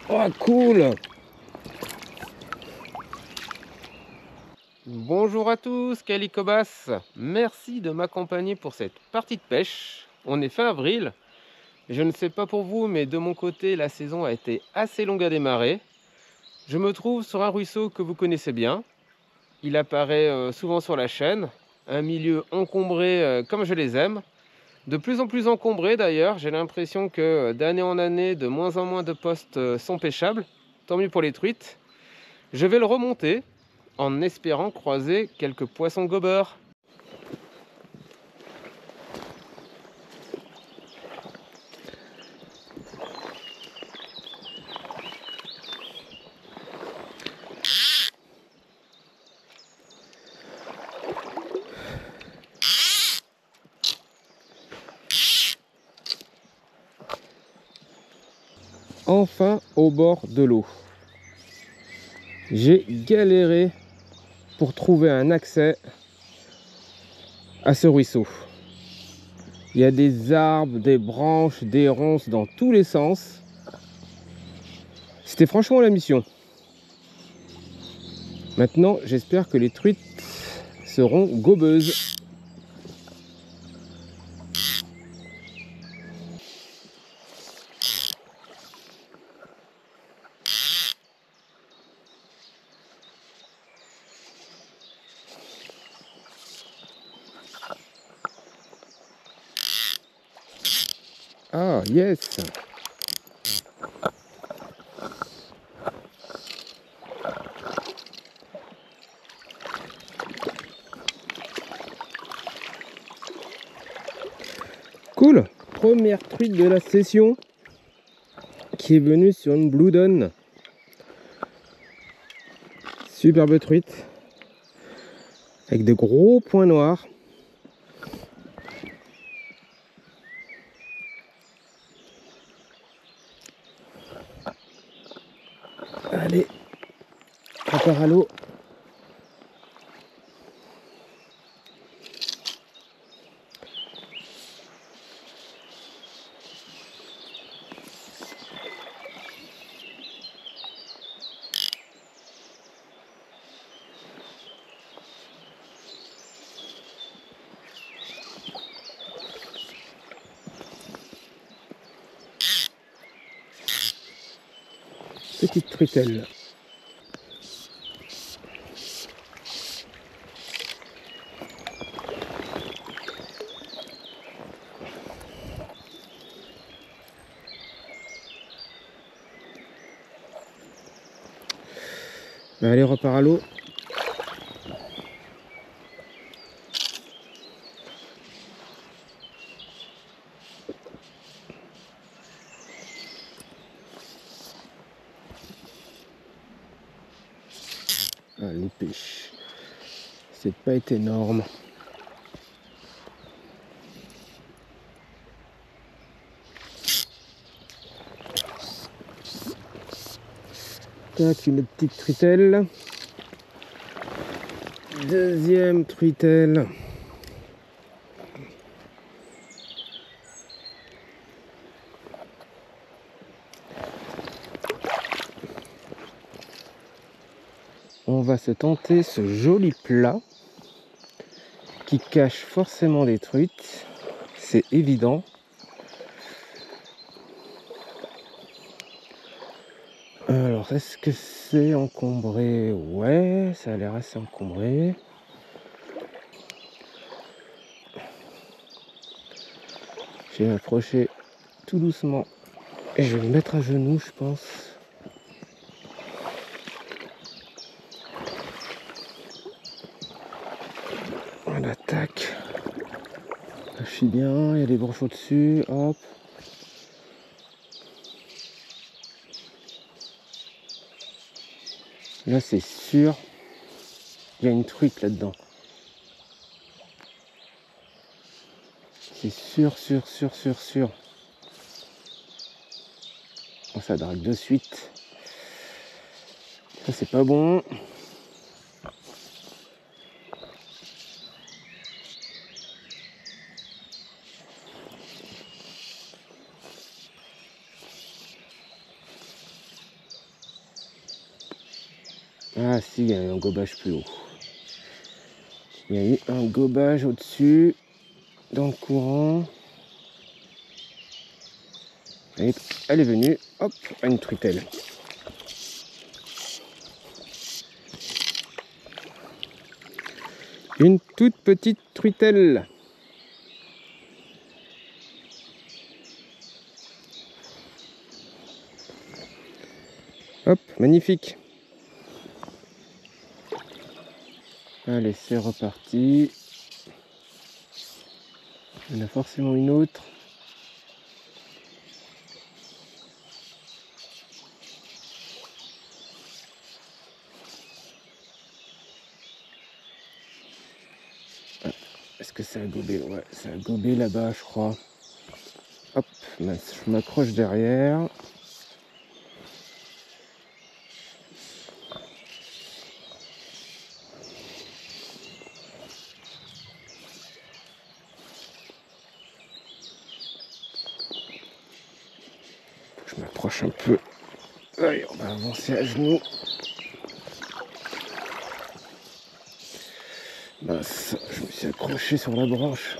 Oh cool. Bonjour à tous, Calicobas. Merci de m'accompagner pour cette partie de pêche. On est fin avril. Je ne sais pas pour vous, mais de mon côté, la saison a été assez longue à démarrer. Je me trouve sur un ruisseau que vous connaissez bien. Il apparaît souvent sur la chaîne. Un milieu encombré comme je les aime. De plus en plus encombré d'ailleurs. J'ai l'impression que d'année en année, de moins en moins de postes sont pêchables. Tant mieux pour les truites. Je vais le remonter en espérant croiser quelques poissons gobeurs. Enfin au bord de l'eau. J'ai galéré pour trouver un accès à ce ruisseau. Il y a des arbres, des branches, des ronces dans tous les sens. C'était franchement la mission. Maintenant, j'espère que les truites seront gobeuses. Ah, yes! Cool! Première truite de la session qui est venue sur une Blue Dawn. Superbe truite avec de gros points noirs. Allez, prépare à l'eau. Petite truitelle. Allez, repart à l'eau. Allez, pêche. C'est pas été énorme. Tac, une petite truitelle. Deuxième truitelle. On va se tenter ce joli plat qui cache forcément des truites, c'est évident. Alors, est-ce que c'est encombré? Ouais, ça a l'air assez encombré. Je vais m'approcher tout doucement et je vais me mettre à genoux, je pense. Voilà, tac. Là, je suis bien, il y a des broches au-dessus, hop. Là, c'est sûr, il y a une truite là-dedans. C'est sûr, sûr, sûr, sûr, sûr. Oh, ça drague de suite. Ça, c'est pas bon. Ah si, il y a eu un gobage plus haut. Il y a eu un gobage au-dessus, dans le courant. Et elle est venue, hop, à une truitelle. Une toute petite truitelle. Hop, magnifique. Allez, c'est reparti. Il y en a forcément une autre. Est-ce que ça a gobé? Ouais, ça a gobé là-bas, je crois. Hop, je m'accroche derrière. Je m'approche un peu. Allez, on va avancer à genoux. Mince, je me suis accroché sur la branche.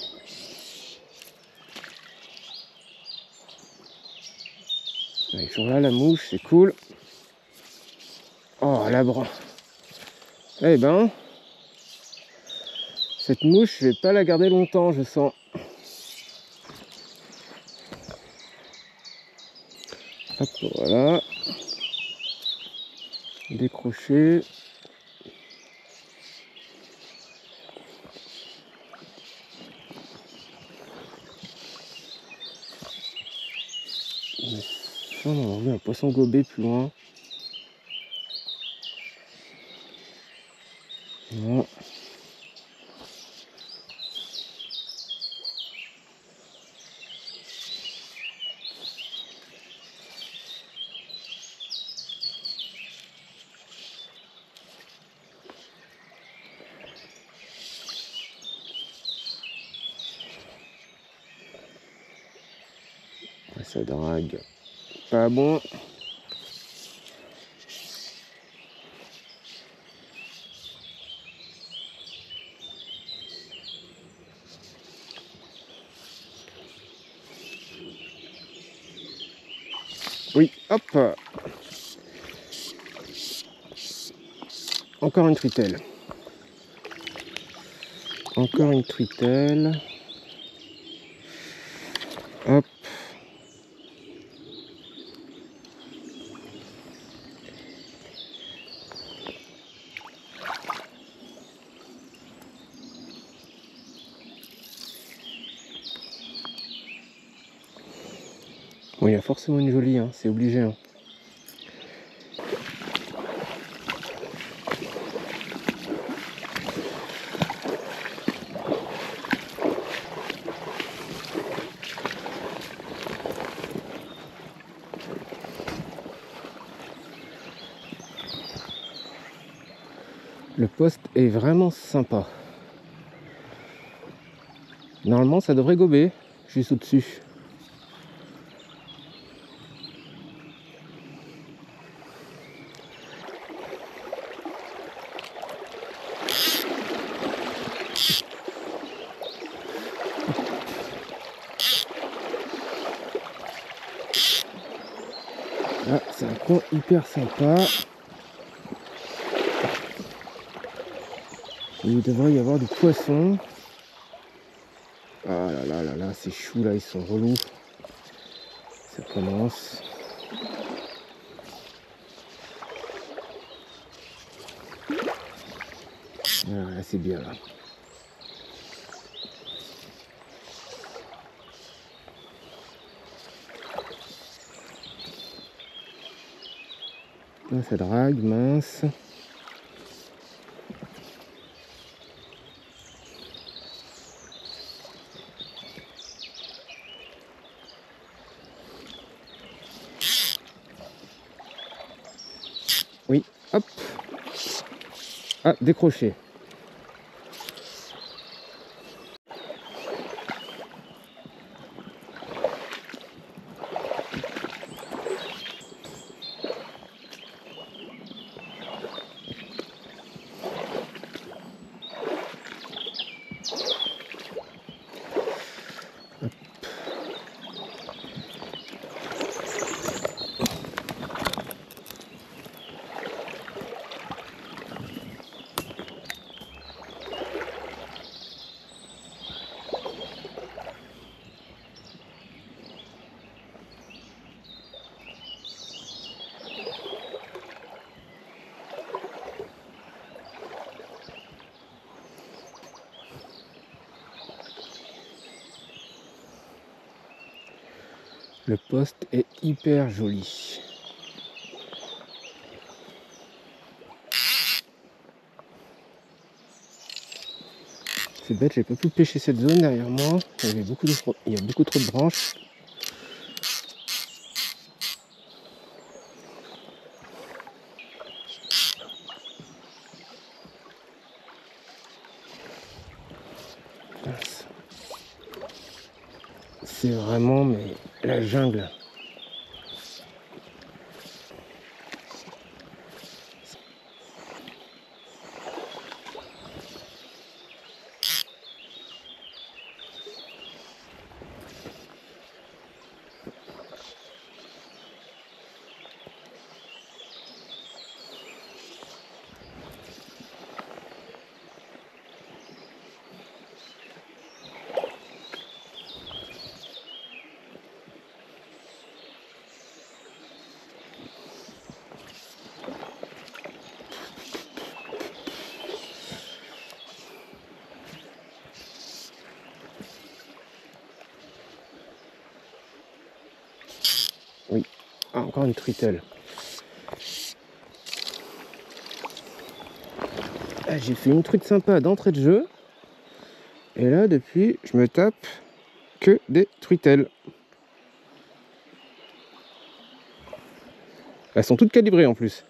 Elle est toujours là, la mouche, c'est cool. Oh, la branche. Eh ben, cette mouche, je vais pas la garder longtemps, je sens. Hop, voilà. Décroché. On a vu un poisson gobé plus loin. Non. Ça drague. Pas bon. Oui, hop. Encore une truitelle. Encore une truitelle. Hop. Bon, il y a forcément une jolie, hein, c'est obligé. Hein. Le poste est vraiment sympa. Normalement, ça devrait gober, juste au-dessus. Là, c'est un coin hyper sympa. Il devrait y avoir du poisson. Ah là là là là, ces choux là, ils sont relous. Ça commence. Ah, là, c'est bien là. Là, ça drague, mince. Oui, hop. Ah, décroché. Le poste est hyper joli. C'est bête, j'ai pas pu pêcher cette zone derrière moi. Il y a beaucoup trop de branches. C'est vraiment mais la jungle. Oui, encore une truitelle. J'ai fait une truite sympa d'entrée de jeu. Et là, depuis, je me tape que des truitelles. Elles sont toutes calibrées en plus.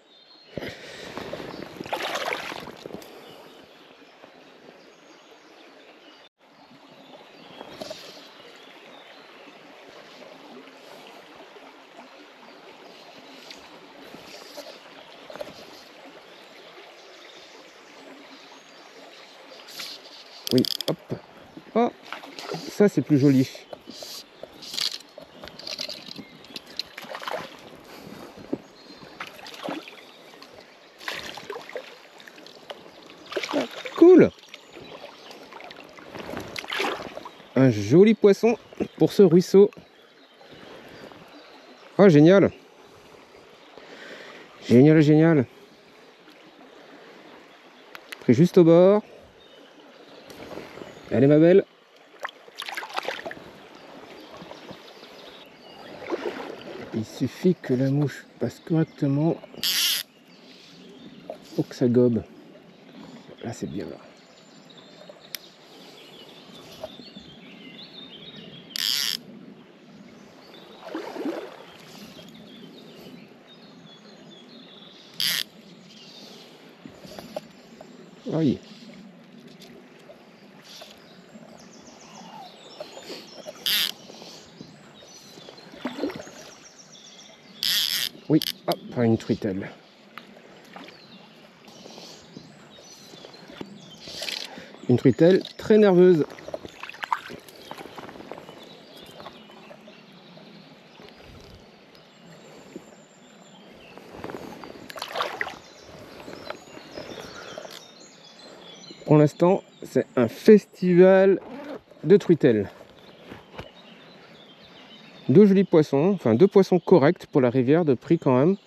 Oui, hop. Oh, ça c'est plus joli. Ah, cool. Un joli poisson pour ce ruisseau. Oh, génial. Génial, génial. Pris juste au bord. Allez ma belle. Il suffit que la mouche passe correctement pour que ça gobe. Là c'est bien là. Oui. Oui, hop, une truitelle. Une truitelle très nerveuse. Pour l'instant, c'est un festival de truitelles. Deux jolis poissons, enfin deux poissons corrects pour la rivière, de prix quand même.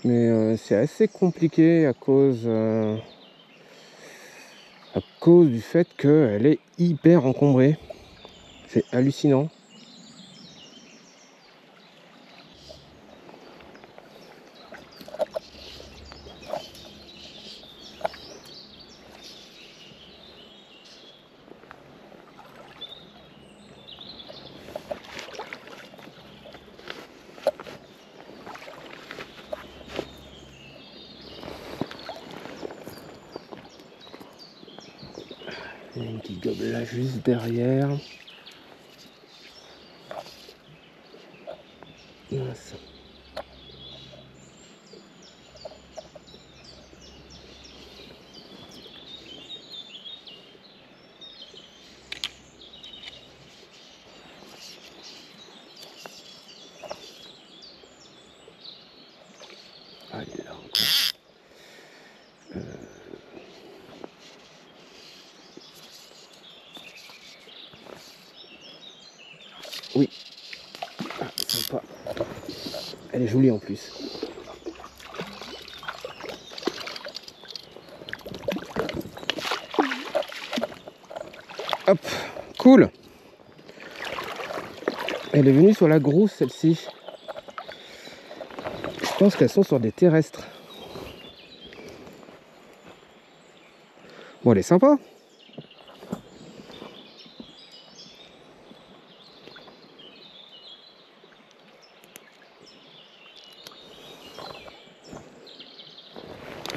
Mais c'est assez compliqué à cause du fait qu'elle est hyper encombrée. C'est hallucinant. Il y a une petite gobe là juste derrière. Mince. Allez là encore. Oui. Ah, sympa. Elle est jolie en plus. Hop, cool. Et Elle est venue sur la grosse, celle-ci. Je pense qu'elles sont sur des terrestres. Bon, elle est sympa.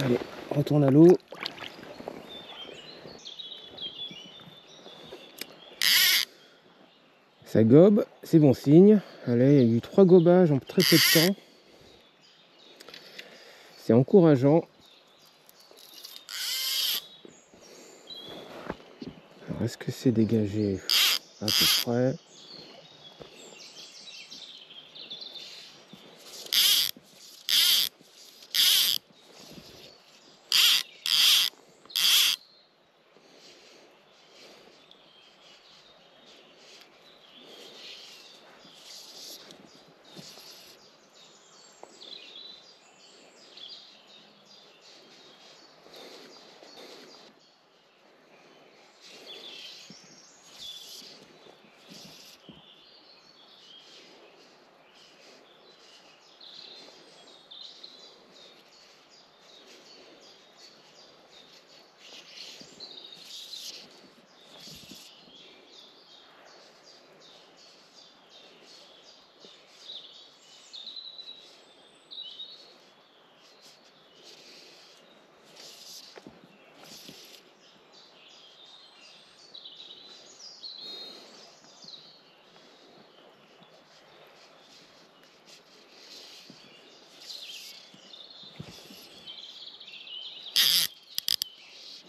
Allez, retourne à l'eau. Ça gobe, c'est bon signe. Allez, il y a eu 3 gobages en très peu de temps. C'est encourageant. Alors, est-ce que c'est dégagé à peu près?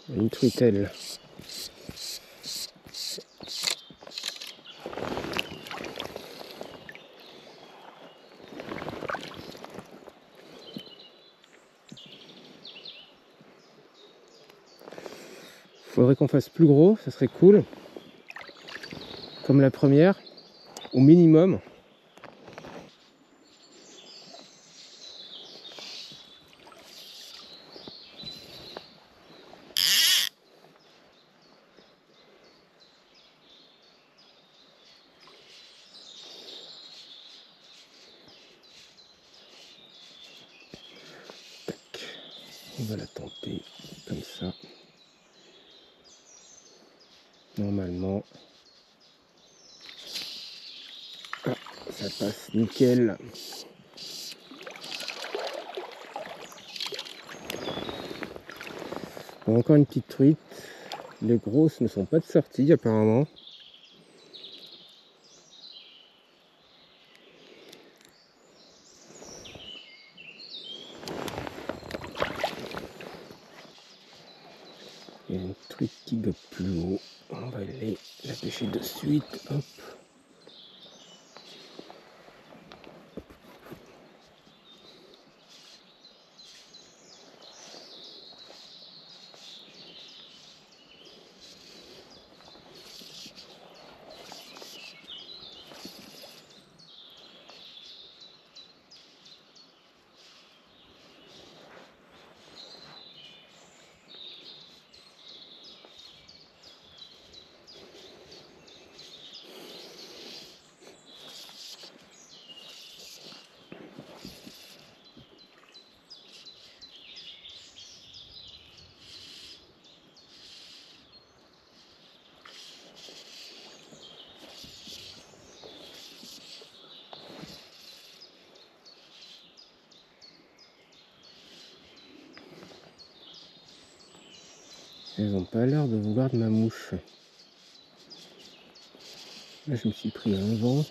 Une truitelle. Faudrait qu'on fasse plus gros, ça serait cool. Comme la première, au minimum. On va la tenter comme ça. Normalement. Ah, ça passe nickel. Bon, encore une petite truite. Les grosses ne sont pas de sortie apparemment. Il y a une truite qui gobe plus haut. On va aller la pêcher de suite. Hop. Elles n'ont pas l'air de vouloir de ma mouche. Là, je me suis pris un vent.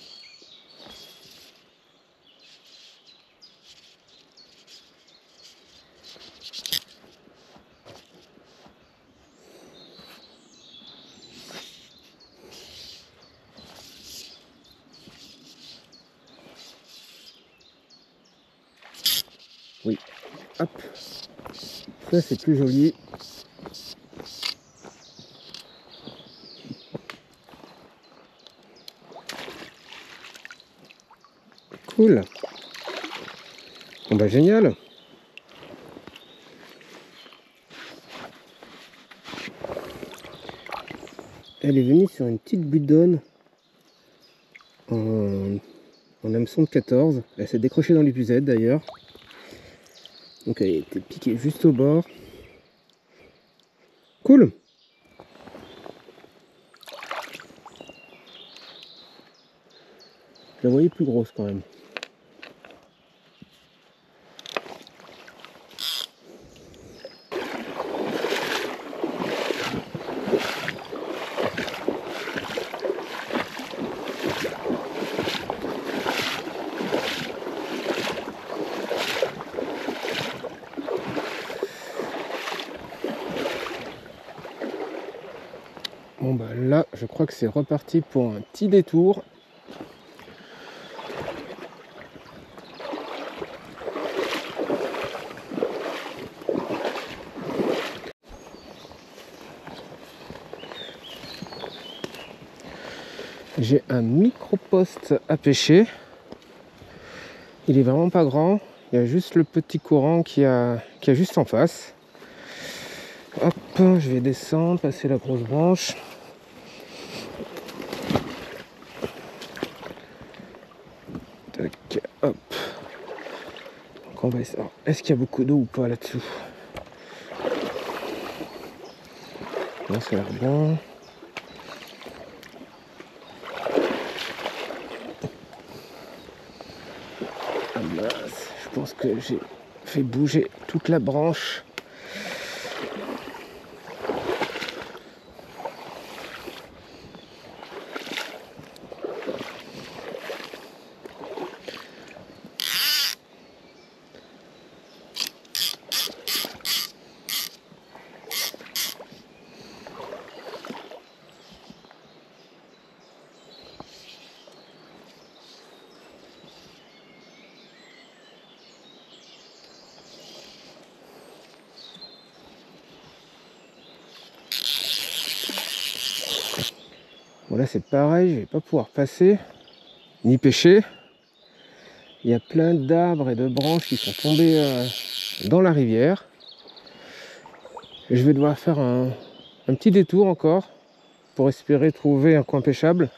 Oui, hop. Ça, c'est plus joli. Cool. Bon bah génial. Elle est venue sur une petite budonne. en hameçon de 14. Elle s'est décrochée dans l'épuisette d'ailleurs. Donc elle a été piquée juste au bord. Cool. Je la voyais plus grosse quand même. Bon bah là, je crois que c'est reparti pour un petit détour. J'ai un micro-poste à pêcher. Il est vraiment pas grand. Il y a juste le petit courant qui a juste en face. Hop, je vais descendre, passer la grosse branche. Tac, hop. Donc on va essayer. Est-ce qu'il y a beaucoup d'eau ou pas là-dessous? Non, ça a l'air bon. Ah mince, je pense que j'ai fait bouger toute la branche. Bon là c'est pareil, je vais pas pouvoir passer ni pêcher. Il y a plein d'arbres et de branches qui sont tombées dans la rivière. Je vais devoir faire un petit détour encore pour espérer trouver un coin pêchable.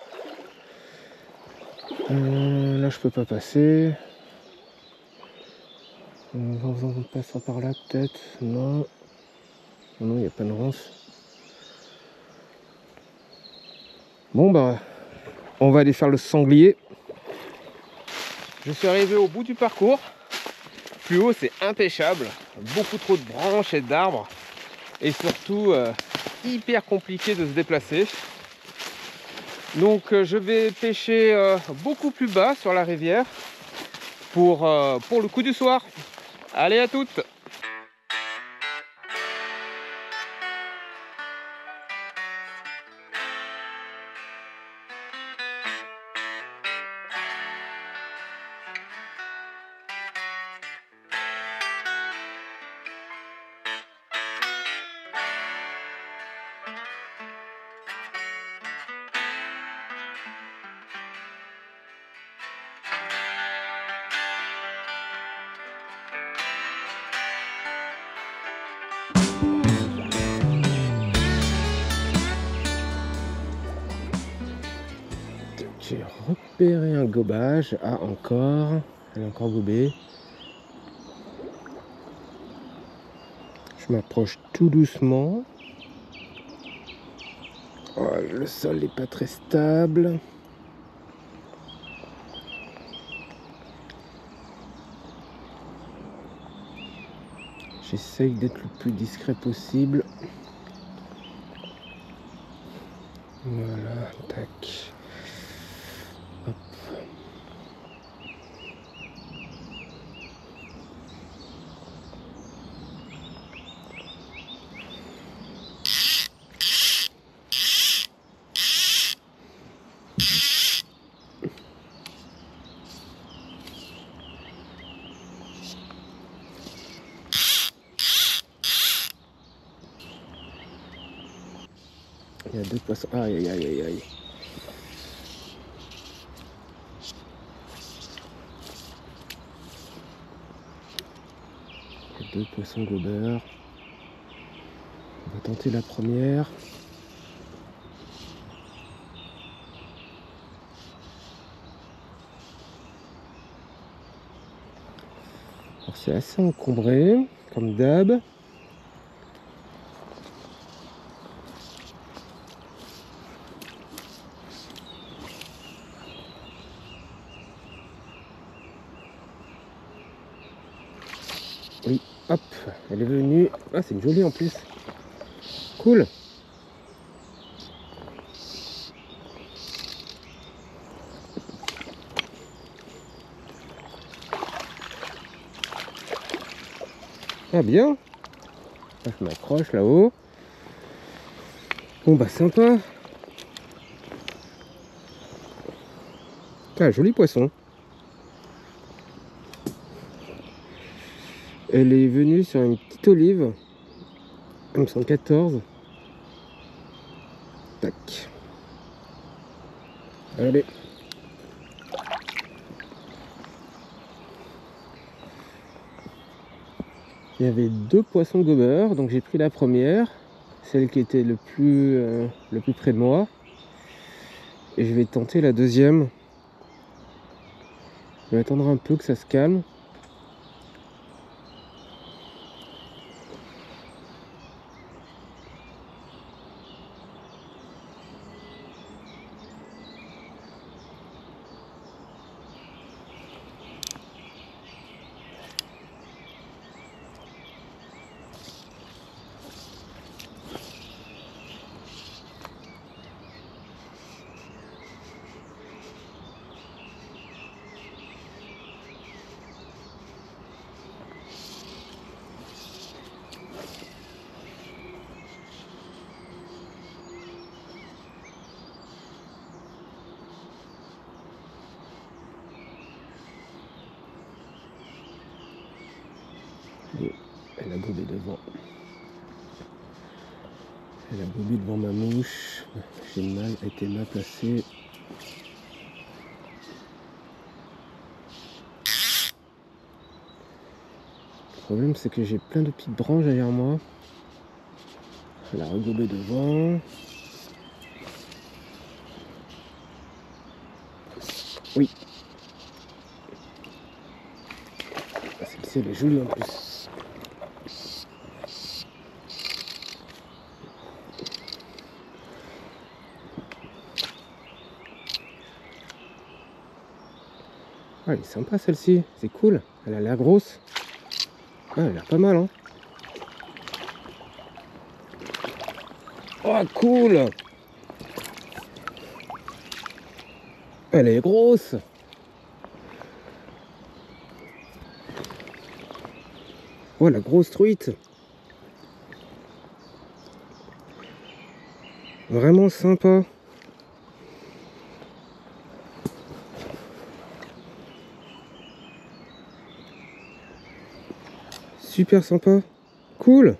Là je peux pas passer. On passera par là peut-être. Non. Non, il n'y a pas de ronce. Bon bah on va aller faire le sanglier. Je suis arrivé au bout du parcours. Plus haut c'est impêchable. Beaucoup trop de branches et d'arbres. Et surtout hyper compliqué de se déplacer. Donc je vais pêcher beaucoup plus bas sur la rivière pour le coup du soir. Allez, à toutes! J'ai repéré un gobage. Ah, encore. Elle est encore gobée. Je m'approche tout doucement. Oh, le sol n'est pas très stable. J'essaye d'être le plus discret possible. Voilà, tac. Hop. Il y a deux poissons. Aïe aïe aïe aïe aïe. Il y a deux poissons gobeurs. On va tenter la première. Alors c'est assez encombré, comme d'hab. Oui, hop, elle est venue. Ah, c'est une jolie en plus. Cool. Ah bien. Ah, je m'accroche là-haut. Bon bah sympa. Ah, joli poisson. Elle est venue sur une petite olive. M114. Tac. Allez. Il y avait 2 poissons gobeurs, donc j'ai pris la première, celle qui était le plus près de moi. Et je vais tenter la deuxième. Je vais attendre un peu que ça se calme. Et elle a gobé devant. Elle a gobé devant ma mouche. J'ai été mal placé. Le problème c'est que j'ai plein de petites branches derrière moi. Elle a regobé devant. Oui. Celle-ci elle est jolie en plus. Ah, elle est sympa celle-ci, c'est cool. Elle a l'air grosse. Ah, elle a l'air pas mal, hein. Oh, cool. Elle est grosse. Oh, la grosse truite. Vraiment sympa. Super sympa. Cool.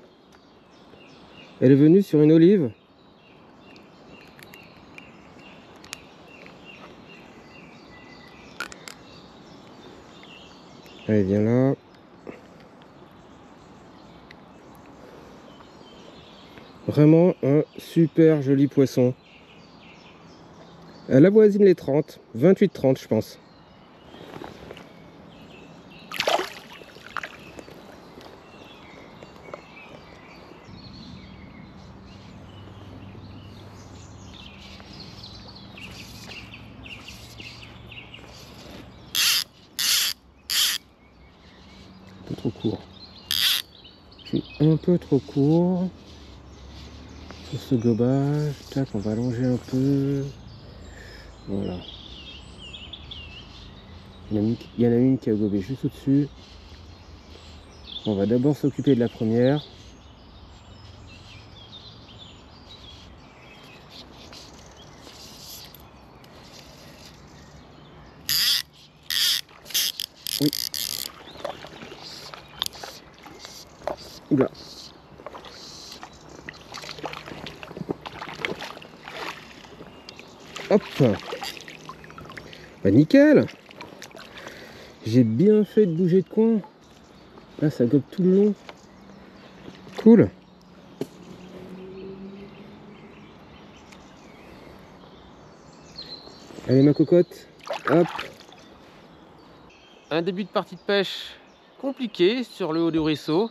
Elle est venue sur une olive. Allez, viens là. Vraiment un super joli poisson. Elle avoisine les 30, 28-30 je pense. Un peu trop court. Je suis un peu trop court sur ce gobage. Tac, on va allonger un peu. Voilà. Il y en a une qui a gobé juste au-dessus. On va d'abord s'occuper de la première. Oui. Oula. Hop. Bah nickel. J'ai bien fait de bouger de coin. Là ça gobe tout le long. Cool. Allez ma cocotte. Hop. Un début de partie de pêche compliqué sur le haut du ruisseau,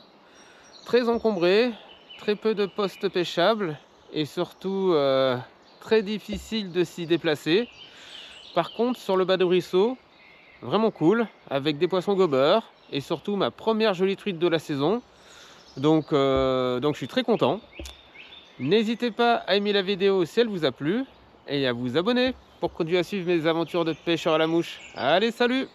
très encombré, très peu de postes pêchables et surtout très difficile de s'y déplacer. Par contre, sur le bas du ruisseau, vraiment cool, avec des poissons gobeurs et surtout ma première jolie truite de la saison. Donc je suis très content. N'hésitez pas à aimer la vidéo si elle vous a plu et à vous abonner pour continuer à suivre mes aventures de pêcheur à la mouche. Allez, salut!